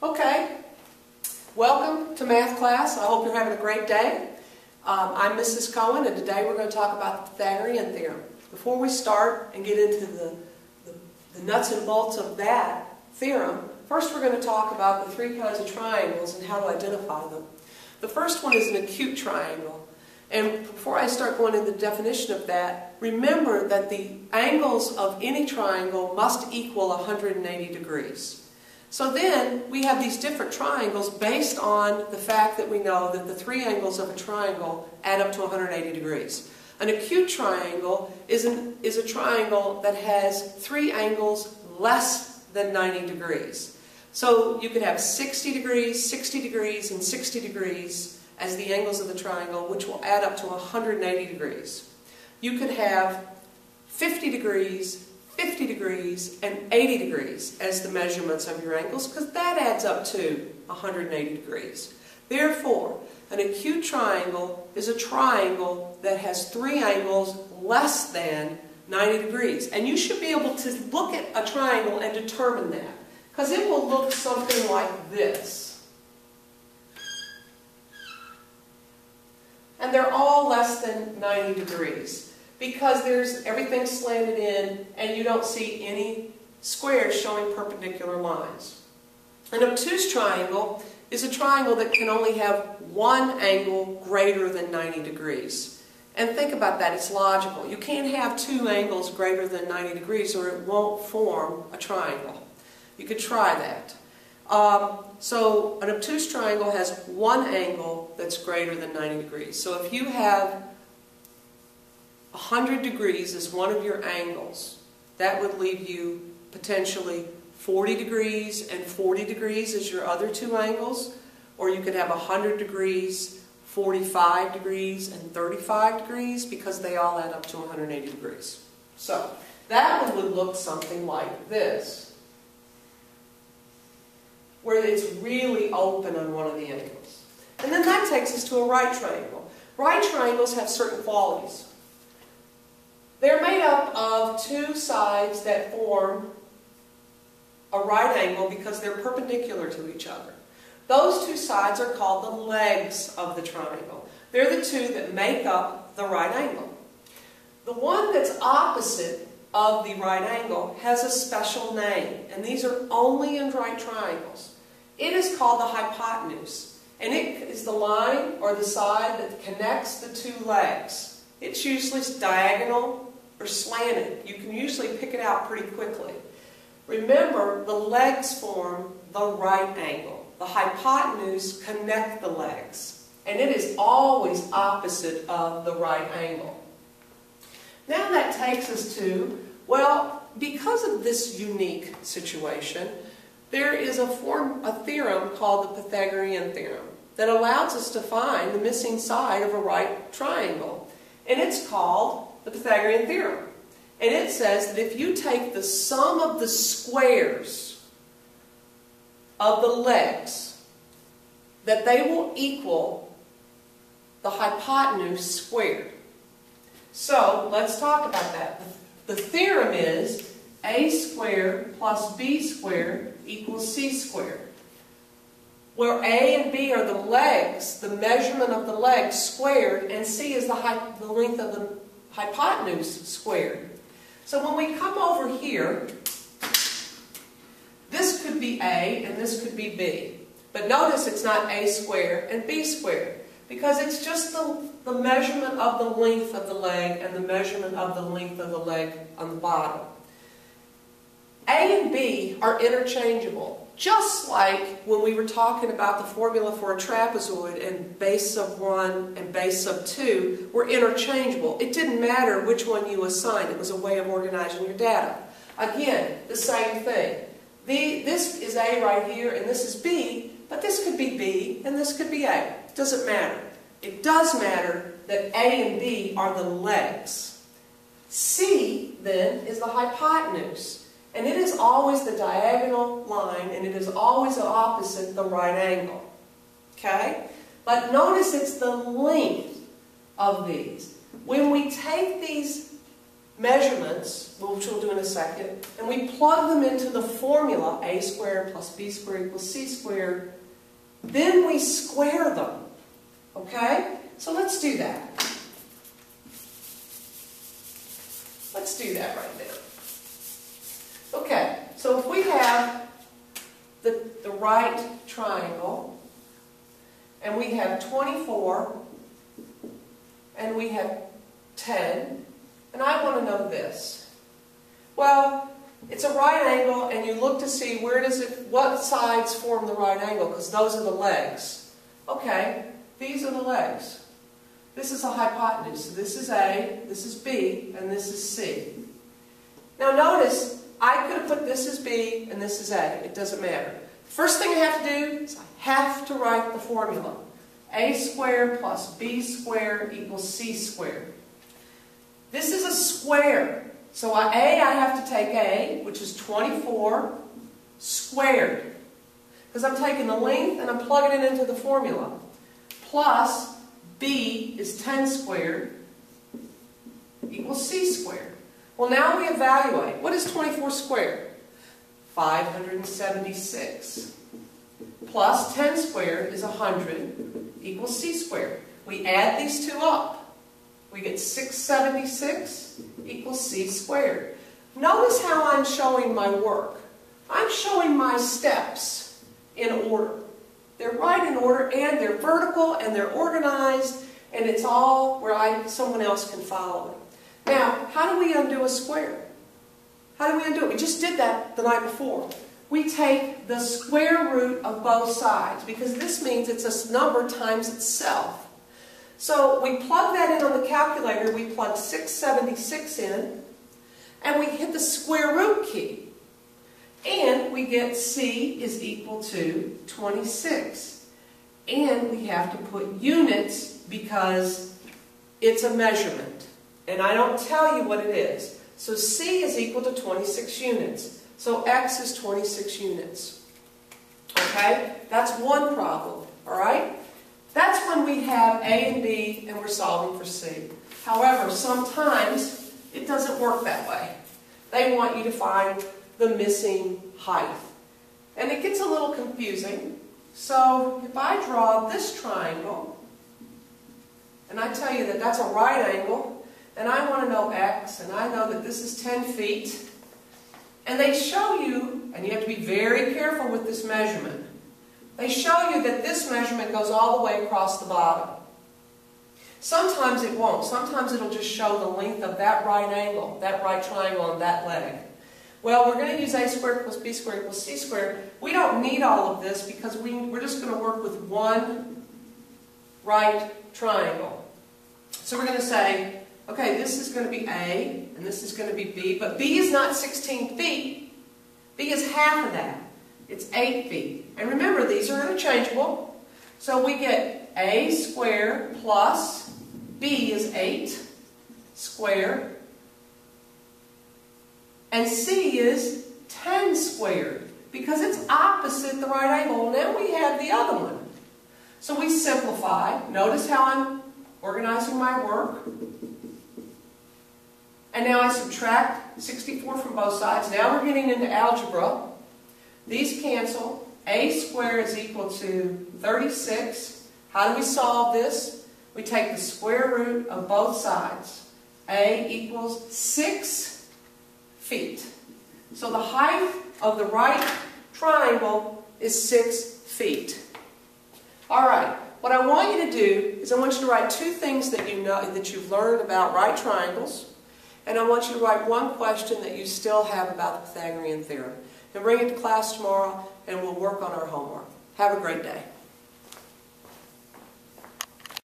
Okay, welcome to math class. I hope you're having a great day. I'm Mrs. Cohen, and today we're going to talk about the Pythagorean Theorem. Before we start and get into the nuts and bolts of that theorem, first we're going to talk about the three kinds of triangles and how to identify them. The first one is an acute triangle. And before I start going into the definition of that, remember that the angles of any triangle must equal 180 degrees. So then we have these different triangles based on the fact that we know that the three angles of a triangle add up to 180 degrees. An acute triangle is a triangle that has three angles less than 90 degrees. So you could have 60 degrees, 60 degrees, and 60 degrees as the angles of the triangle, which will add up to 180 degrees. You could have 50 degrees, 50 degrees, and 80 degrees as the measurements of your angles, because that adds up to 180 degrees. Therefore, an acute triangle is a triangle that has three angles less than 90 degrees. And you should be able to look at a triangle and determine that, because it will look something like this. And they're all less than 90 degrees because everything's slanted in and you don't see any squares showing perpendicular lines. An obtuse triangle is a triangle that can only have one angle greater than 90 degrees. And think about that, it's logical. You can't have two angles greater than 90 degrees or it won't form a triangle. You could try that. So an obtuse triangle has one angle that's greater than 90 degrees. So if you have 100 degrees as one of your angles, that would leave you potentially 40 degrees and 40 degrees as your other two angles. Or you could have 100 degrees, 45 degrees, and 35 degrees because they all add up to 180 degrees. So that one would look something like this, where it's really open on one of the angles. And then that takes us to a right triangle. Right triangles have certain qualities. They're made up of two sides that form a right angle because they're perpendicular to each other. Those two sides are called the legs of the triangle. They're the two that make up the right angle. The one that's opposite of the right angle has a special name, and these are only in right triangles. It is called the hypotenuse, and it is the line or the side that connects the two legs. It's usually diagonal or slanted. You can usually pick it out pretty quickly. Remember, the legs form the right angle. The hypotenuse connect the legs, and it is always opposite of the right angle. Now that takes us to, well, because of this unique situation, there is a theorem called the Pythagorean Theorem that allows us to find the missing side of a right triangle. And it's called the Pythagorean Theorem. And it says that if you take the sum of the squares of the legs, that they will equal the hypotenuse squared. So let's talk about that. The theorem is a squared plus b squared equals c squared, where a and b are the legs, the measurement of the legs squared, and c is the length of the hypotenuse squared. So when we come over here, this could be a and this could be b. But notice it's not a squared and b squared, because it's just the measurement of the length of the leg and the measurement of the length of the leg on the bottom. A and B are interchangeable, just like when we were talking about the formula for a trapezoid and base sub 1 and base sub 2 were interchangeable. It didn't matter which one you assigned. It was a way of organizing your data. Again, the same thing. This is A right here and this is B, but this could be B and this could be A. It doesn't matter. It does matter that A and B are the legs. C, then, is the hypotenuse. And it is always the diagonal line, and it is always opposite the right angle. Okay? But notice it's the length of these. When we take these measurements, which we'll do in a second, and we plug them into the formula, a squared plus b squared equals c squared, then we square them. Okay? So let's do that. Let's do that right now. Okay, so if we have the right triangle, and we have 24, and we have 10, and I want to know this. Well, it's a right angle, and you look to see what sides form the right angle, because those are the legs. Okay, these are the legs. This is a hypotenuse. So this is A, this is B, and this is C. Now notice, I could have put this as B and this is A. It doesn't matter. First thing I have to do is I have to write the formula. A squared plus B squared equals C squared. This is a square. So I have to take A, which is 24, squared. Because I'm taking the length and I'm plugging it into the formula. Plus B is 10 squared equals C squared. Well, now we evaluate. What is 24 squared? 576. Plus 10 squared is 100 equals C squared. We add these two up. We get 676 equals C squared. Notice how I'm showing my work. I'm showing my steps in order. They're right in order, and they're vertical, and they're organized, and it's all where someone else can follow it. Now, how do we undo a square? How do we undo it? We just did that the night before. We take the square root of both sides, because this means it's a number times itself. So we plug that in on the calculator. We plug 676 in, and we hit the square root key. And we get C is equal to 26. And we have to put units because it's a measurement. And I don't tell you what it is. So C is equal to 26 units. So X is 26 units. Okay? That's one problem. Alright? That's when we have A and B and we're solving for C. However, sometimes it doesn't work that way. They want you to find the missing height. And it gets a little confusing. So if I draw this triangle, and I tell you that that's a right angle, and I want to know X, and I know that this is 10 feet, and they show you, and you have to be very careful with this measurement, they show you that this measurement goes all the way across the bottom. Sometimes it won't. Sometimes it'll just show the length of that right angle, that right triangle on that leg. Well, we're going to use A squared plus B squared equals C squared. We don't need all of this because we're just going to work with one right triangle. So we're going to say, okay, this is going to be A, and this is going to be B, but B is not 16 feet. B is half of that. It's 8 feet. And remember, these are interchangeable. So we get A squared plus B is 8 squared. And C is 10 squared, because it's opposite the right angle. Well, now we have the other one. So we simplify. Notice how I'm organizing my work. And now I subtract 64 from both sides. Now we're getting into algebra. These cancel. A squared is equal to 36. How do we solve this? We take the square root of both sides. A equals 6 feet. So the height of the right triangle is 6 feet. Alright, what I want you to do is I want you to write two things that you know that you've learned about right triangles, and I want you to write one question that you still have about the Pythagorean theorem. And bring it to class tomorrow and we'll work on our homework. Have a great day.